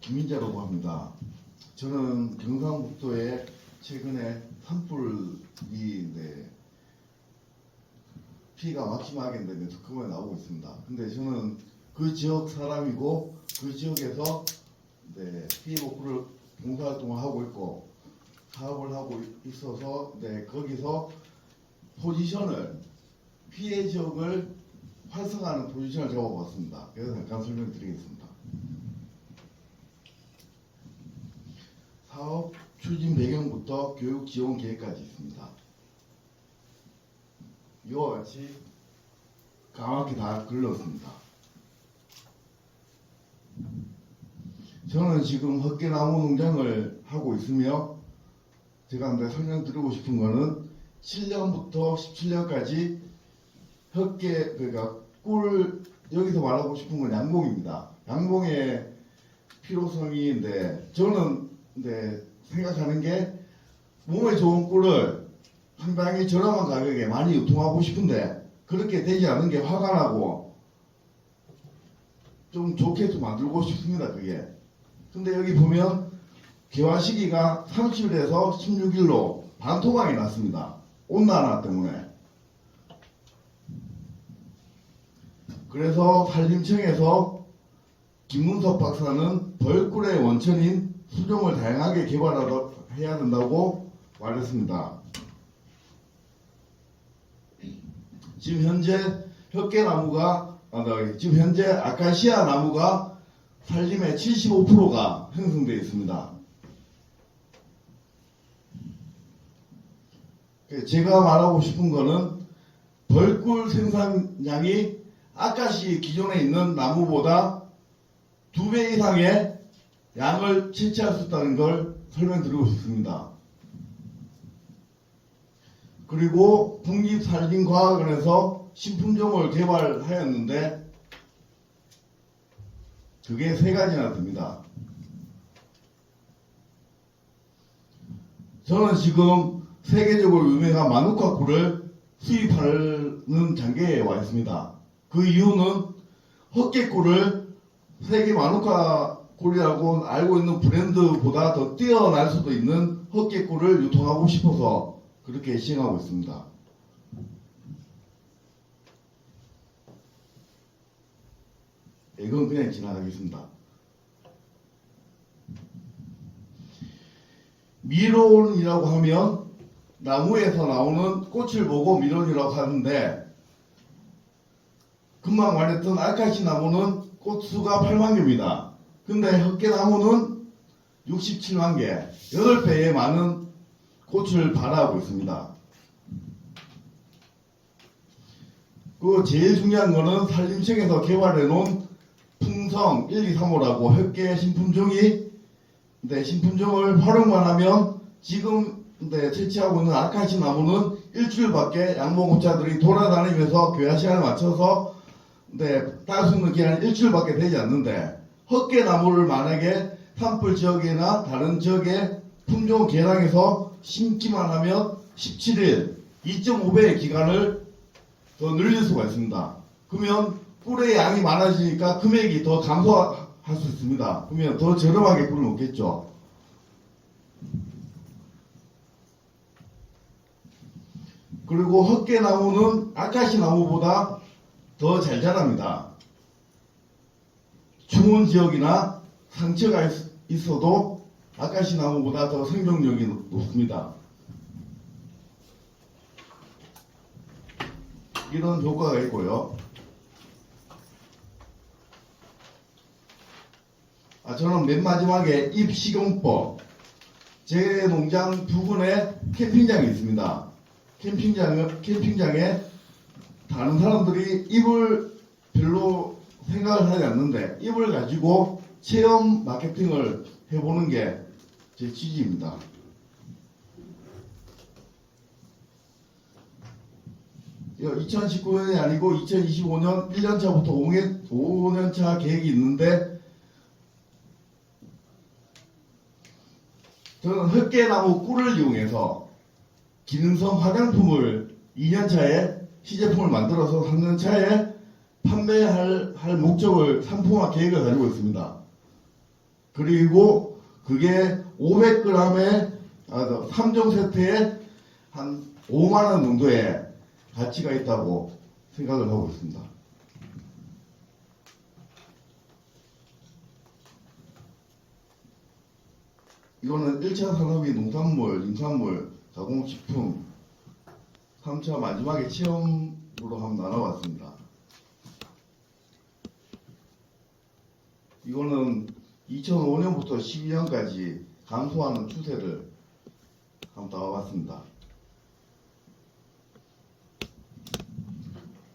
김민자라고 합니다. 저는 경상북도에 최근에 산불이 피가 막심하게 매스컴에 나오고 있습니다. 근데 저는 그 지역 사람이고 그 지역에서 피해복구를 봉사활동을 하고 있고 사업을 하고 있어서 거기서 포지션을 피해 지역을 활성화하는 포지션을 잡아봤습니다. 그래서 잠깐 설명드리겠습니다. 사업 추진 배경부터 교육 지원 계획까지 있습니다. 이와 같이 강하게 다 글렀습니다. 저는 지금 헛개나무 농장을 하고 있으며 제가 설명드리고 싶은 거는 7년부터 17년까지 헛개 그러니까 꿀 여기서 말하고 싶은 건 양봉입니다. 양봉의 필요성이 저는 생각하는 게 몸에 좋은 꿀을 상당히 저렴한 가격에 많이 유통하고 싶은데 그렇게 되지 않은 게 화가 나고 좀 좋게 좀 만들고 싶습니다. 그게. 근데 여기 보면 개화 시기가 30일에서 16일로 반토막이 났습니다. 온난화 때문에. 그래서 산림청에서 김문석 박사는 벌꿀의 원천인 수종을 다양하게 개발해야 된다고 말했습니다. 지금 현재 지금 현재 아카시아 나무가 산림의 75%가 형성되어 있습니다. 제가 말하고 싶은 거는 벌꿀 생산량이 아카시 기존에 있는 나무보다 2배 이상의 양을 채취할 수 있다는 걸 설명드리고 싶습니다. 그리고 국립산림과학원에서 신품종을 개발하였는데 그게 3가지나 됩니다. 저는 지금 세계적으로 유명한 마누카 꿀을 수입하는 단계에 와 있습니다. 그 이유는 헛개꿀을 세계 마누카 꿀이라고 알고 있는 브랜드보다 더 뛰어날 수도 있는 헛개꿀을 유통하고 싶어서 그렇게 시행하고 있습니다. 이건 그냥 지나가겠습니다. 미론이라고 하면 나무에서 나오는 꽃을 보고 미론이라고 하는데 금방 말했던 아카시 나무는 꽃수가 8만 개입니다. 근데 헛개나무는 67만 개, 8배의 많은 꽃을 발하고 있습니다. 그 제일 중요한 거는 산림청에서 개발해 놓은 풍성 1, 2, 3호라고 헛개 신품종이 신품종을 활용만 하면 지금 채취하고 있는 아카시 나무는 일주일밖에 양봉업자들이 돌아다니면서 교화 시간을 맞춰서 딸 수 있는 기간이 일주일밖에 되지 않는데 헛개 나무를 만약에 산불 지역이나 다른 지역에 품종 개량해서 심기만 하면 17일 2.5배의 기간을 더 늘릴 수가 있습니다. 그러면 꿀의 양이 많아지니까 금액이 더 감소할 수 있습니다. 그러면 더 저렴하게 꿀을 먹겠죠. 그리고 헛개나무는 아카시 나무보다 더 잘 자랍니다. 추운 지역이나 상처가 있어도 아카시 나무보다 더 생존력이 높습니다. 이런 효과가 있고요. 저는 맨 마지막에 입식용법. 제 농장 부근에 캠핑장이 있습니다. 캠핑장에 다른 사람들이 잎을 별로 생각을 하지 않는데 잎을 가지고 체험 마케팅을 해보는 게 제 취지입니다. 이거 2019년이 아니고 2025년 1년차부터 5년차 계획이 있는데 저는 헛개나무 꿀을 이용해서 기능성 화장품을 2년차에 시제품을 만들어서 3년차에 판매할 목적을 상품화 계획을 가지고 있습니다. 그리고 그게 500g에 3종 세트에 한 5만 원 정도의 가치가 있다고 생각을 하고 있습니다. 이거는 1차 산업이 농산물, 임산물, 가공식품, 3차 마지막에 체험으로 한번 나눠봤습니다. 이거는 2005년부터 12년까지 감소하는 추세를 한번 나와봤습니다.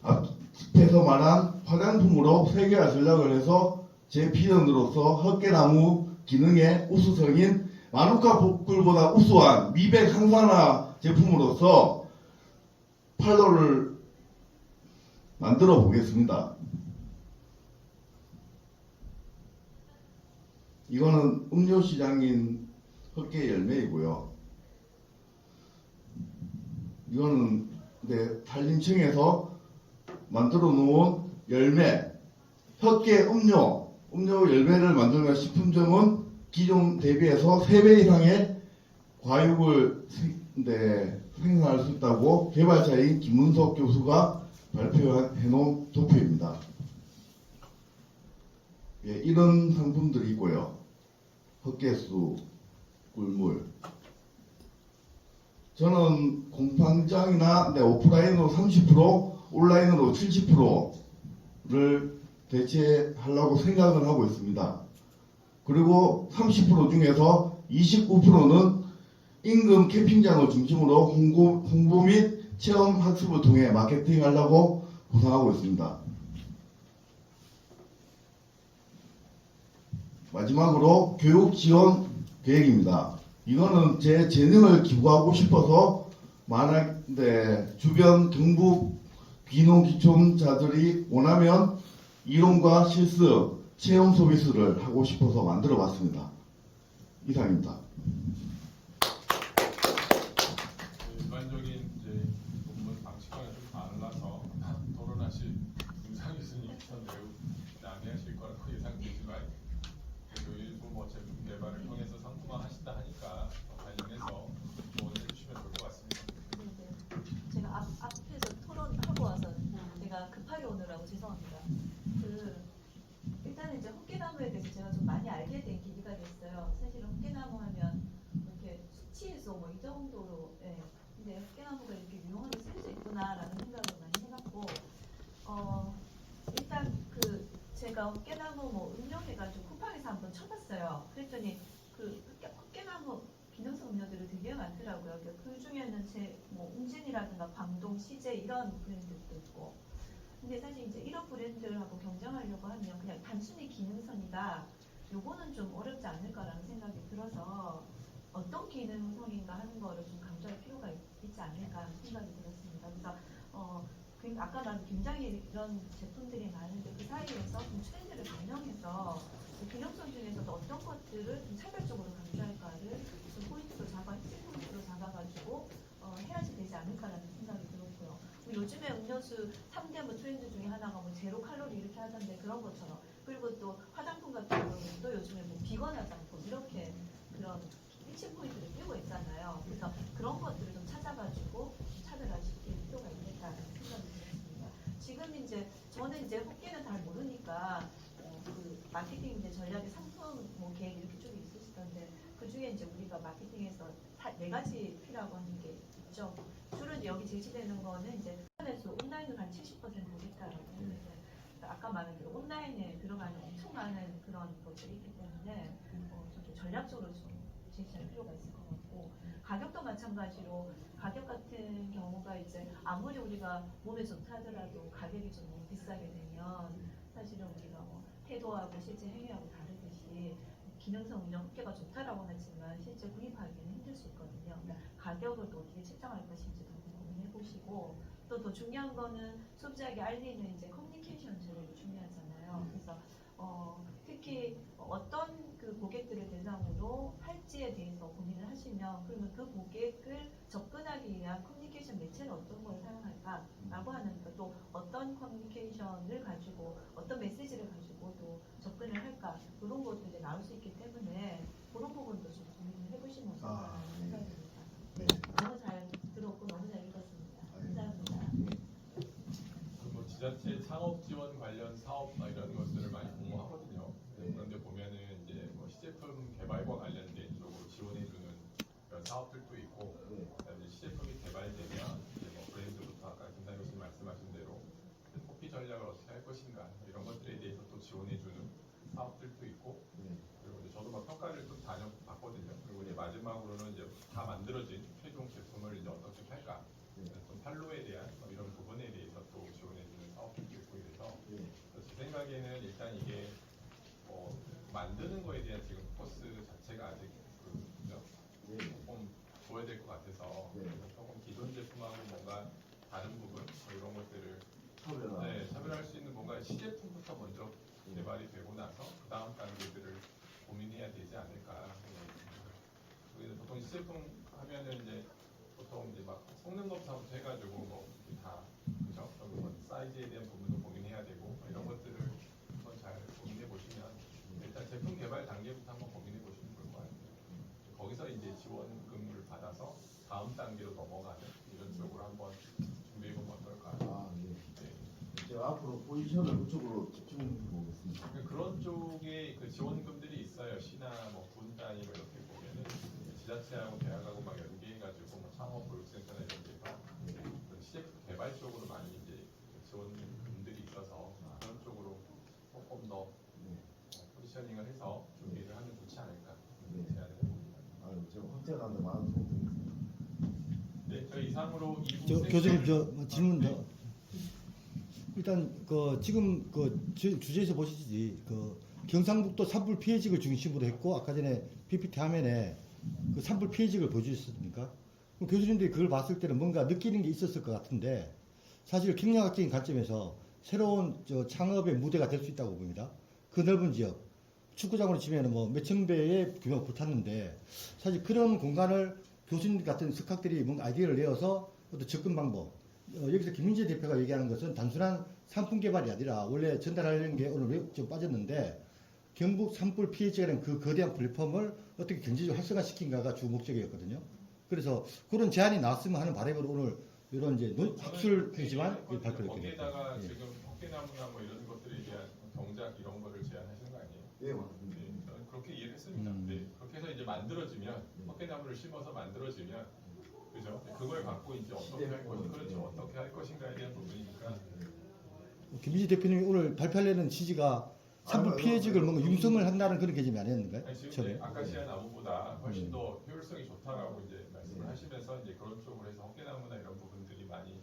앞에서 말한 화장품으로 세계화 전략을 해서 제 비전으로서 헛개나무 기능의 우수성인 마누카 복글보다 우수한 미백 항산화 제품으로서 팔로를 만들어 보겠습니다. 이거는 음료 시장인 헛개 열매이고요. 이거는 산림청에서 만들어 놓은 열매, 헛개 음료 열매를 만들면 식품점은 기존 대비해서 3배 이상의 과육을 생산할 수 있다고 개발자인 김문석 교수가 발표해 놓은 도표입니다. 예, 이런 상품들이 있고요. 헛개수, 꿀물. 저는 공판장이나 오프라인으로 30%, 온라인으로 70%를 대체하려고 생각을 하고 있습니다. 그리고 30% 중에서 29%는 임금 캠핑장을 중심으로 홍보 및 체험 학습을 통해 마케팅하려고 구상하고 있습니다. 마지막으로 교육 지원 계획입니다. 이거는 제 재능을 기부하고 싶어서 만약에 주변 경북 귀농귀촌자들이 원하면 이론과 실습, 체험 서비스를 하고 싶어서 만들어 봤습니다. 이상입니다. 일반적인 이제 논문 방식과는 좀 달라서 토론하실 임상 교수님께서 매우 난해하실 거라고 예상되지만 그래도 일부 제품 개발을 통해서 상품화 하신다 하니까 관련해서 조언해 주시면 좋을 것 같습니다. 네. 제가 앞에서 토론하고 와서 제가 급하게 오느라고 죄송합니다. 일단은 이제 헛개나무에 대해서 제가 좀 많이 알게 된 계기가 됐어요. 사실은 헛개나무 하면 이렇게 수치에서 뭐 이 정도로, 근데 헛개나무가 이렇게 유용하게 쓸 수 있구나라는 생각을 많이 해봤고, 일단 제가 헛개나무 뭐 음료해가지고 쿠팡에서 한번 쳐봤어요. 그랬더니 헛개나무 기능성 음료들이 되게 많더라고요. 그 중에는 뭐 웅진이라든가 광동, 시제 이런 브랜드도 있고. 근데 사실 이제 이런 브랜드하고 경쟁하려고 하면 그냥 단순히 기능성이다. 요거는 좀 어렵지 않을까라는 생각이 들어서 어떤 기능성인가 하는 거를 좀 강조할 필요가 있지 않을까 하는 생각이 들었습니다. 그래서 아까 말한 굉장히 이런 제품들이 많은데 그 사이에서 좀 트렌드를 반영해서 기능성 중에서도 어떤 것들을 좀 차별적으로 강조할까를 좀 포인트로 핵심 포인트로 잡아가지고 해야지 되지 않을까라는 생각이 들었고요. 요즘에 음료수 3대 뭐 트렌드 중에 하나가 뭐 제로 칼로리 이렇게 하던데 그런 것처럼, 그리고 또 화장품 같은 경우는 또 요즘에 뭐 비건 화장품 이렇게 그런 핵심 포인트를 띄고 있잖아요. 그래서 그런 것들을 좀 찾아가지고 차별화시킬 필요가 있겠다는 생각이 들었습니다. 지금 이제 저는 이제 헛개는 잘 모르니까 마케팅 이제 전략의 상품 뭐 계획 이렇게 쭉 있으시던데 그 중에 이제 우리가 마케팅에서 4가지 필요하고 하는 게 있죠. 주로 이제 여기 제시되는 거는 이제 온라인으로 한 70% 오겠다라고 했는데 아까 말한 대로 온라인에 들어가는 엄청 많은 그런 것들이 있기 때문에 좀 전략적으로 좀 제시할 필요가 있을 것 같고, 가격도 마찬가지로 가격 같은 경우가 이제 아무리 우리가 몸에 좋다 하더라도 가격이 좀 너무 비싸게 되면 사실은 우리가 뭐 태도하고 실제 행위하고 다르듯이 기능성 이런 헛개가 좋다라고 하지만 실제 구입하기는 힘들 수 있거든요. 가격을 또 어떻게 책정할 것인지도 고민해 보시고, 또 더 중요한 거는 소비자에게 알리는 이제 커뮤니케이션 제일 중요하잖아요. 그래서 특히 어떤 그 고객들을 대상으로 할지에 대해서 고민을 하시면 그러면 그 고객을 접근하기 위한 커뮤니케이션 매체는 어떤 걸 사용할까라고 하는, 또 어떤 커뮤니케이션을 가지고 어떤 메시지를 가지고 또 접근을 할까, 그런 것도 이제 나올 수 있기 때문에 감사드립니다. 네. 너무 잘 들었고 너무 잘 읽었습니다. 감사합니다. 뭐 지자체 창업 지원 관련 사업 이런 것들을 많이 공모하거든요. 네. 그런데 보면은 이제 뭐 시제품 개발과 관련된 쪽으로 지원해주는 그런 사업들도 있고, 네. 그다음에 시제품이 개발되면 이제 뭐 브랜드부터 아까 김상 교수님 말씀하신 대로 커피 전략을 어떻게 할 것인가 이런 것들에 대해서 또 지원해주는 사업들도 있고, 네. 그리고 이제 저도 막 평가를 좀 다녀봤거든요. 그리고 이제 마지막으로는 이제 다 만들어진 최종 제품을 이제 어떻게 팔까, 네. 좀 판로에 대한 이런 부분에 대해서 또 지원해주는 사업들도 있고 이래서 네. 제 생각에는 일단 이게 만드는 거에 대한 지금 포커스 자체가 아직 그죠? 네. 조금 보여야 될 것 같아서 네. 그래서 조금 기존 제품하고 뭔가 다른 부분 이런 것들을 차별화. 네, 차별할 수 있는 뭔가 시제품부터 먼저 개발이 되고 나서 그 다음 단계들을 고민해야 되지 않을까. 그래서 보통 시제품 하면은 이제 보통 이제 막 성능 검사부터 해가지고 뭐 다 그죠? 그리고 뭐 사이즈에 대한 부분도 고민해야 되고 뭐 이런 것들을 한번 잘 고민해 보시면 일단 제품 개발 단계부터 한번 고민해 보시면 좋을 것 같아요. 거기서 이제 지원금을 받아서 다음 단계로 넘어가는 이런 쪽으로 한번 준비해 보면 어떨까. 아, 예. 네. 제가 앞으로 포지션을 그쪽으로 집중해 보겠습니다. 그런 쪽에 그 지원금들이 있어요. 시나 뭐 군 단위로 이렇게 보면은 지자체하고 대학하고 막 연계해가지고 뭐 창업 교육센터나 이런 데서 그 시제품 개발 쪽으로 많이 이제 지원금들이 있어서 그런 쪽으로 조금 더 네. 포지셔닝을 해서 준비를 하면 좋지 않을까 네. 제안을 해봅니다. 아유, 제가 확대하는데 많은 도움 드리겠습니다. 네, 저희 이상으로 2부 교수님 저 질문 더. 일단 그 지금 그 주제에서 보시지 그 경상북도 산불 피해지를 중심으로 했고 아까 전에 PPT 화면에 그 산불 피해지를 보여주셨습니까? 그럼 교수님들이 그걸 봤을 때는 뭔가 느끼는 게 있었을 것 같은데 사실 경영학적인 관점에서 새로운 저 창업의 무대가 될 수 있다고 봅니다. 그 넓은 지역 축구장으로 치면은 뭐 몇천 배의 규모가 붙었는데 사실 그런 공간을 교수님 같은 석학들이 뭔가 아이디어를 내어서 어떤 접근 방법 여기서 김민재 대표가 얘기하는 것은 단순한 상품 개발이 아니라 원래 전달하려는 게 오늘 좀 빠졌는데 경북 산불 피해지라는 그 거대한 플랫폼을 어떻게 경제적으로 활성화시킨가가 주 목적이었거든요. 그래서 그런 제안이 나왔으면 하는 바람으로 오늘 이런 이제 학술이지만 발표를 했거든요. 거기에다가 예. 지금 헛개나무나 뭐 이런 것들에 대한 경작 이런 거를 제안하시는 거 아니에요? 네, 맞습니다. 네, 저는 그렇게 이해를 했습니다. 네, 그렇게 해서 이제 만들어지면 헛개나무를 심어서 만들어지면 그죠? 그걸 갖고 이제 어떻게 할 것인가, 그렇죠? 어떻게 할 것인가에 대한 부분이니까. 김민재 대표님이 오늘 발표하려는 취지가 산불 피해지를 뭔가 융성을 한다는 그런 개념이 아니었는가요? 아니, 지금 처음에? 이제 아카시아 나무보다 훨씬 더 효율성이 좋다라고 이제 말씀을 하시면서 이제 그런 쪽으로 해서 헛개나무나 이런 부분들이 많이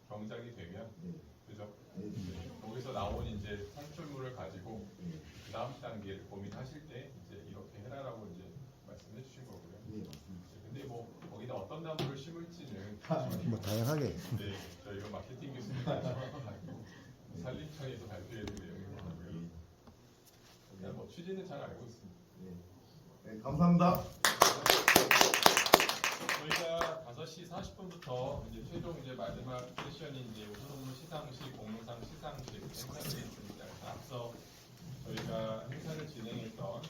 경작이 되면 네. 그죠? 네. 네, 거기서 나온 이제 산출물을 가지고 네. 그 다음 단계를 고민하실 때 이제 이렇게 해라라고 이제 말씀해 주신 거고요. 네, 맞습니다. 근데 뭐 거기다 어떤 나무를 심을지는 뭐 다양하게. 네, 저희가 마케팅 교수님이 정확하고 산림청에서 발표해야 될 내용인 것 같고요. 그냥 뭐 취지는 잘 알고 있습니다. 네. 네, 감사합니다. 저희가 5시 40분부터 이제 최종 이제 마지막 세션이 이제 우선업무 시상식, 공무상 시상식 행사들이 있습니다. 그래서 앞서 저희가 행사를 진행했던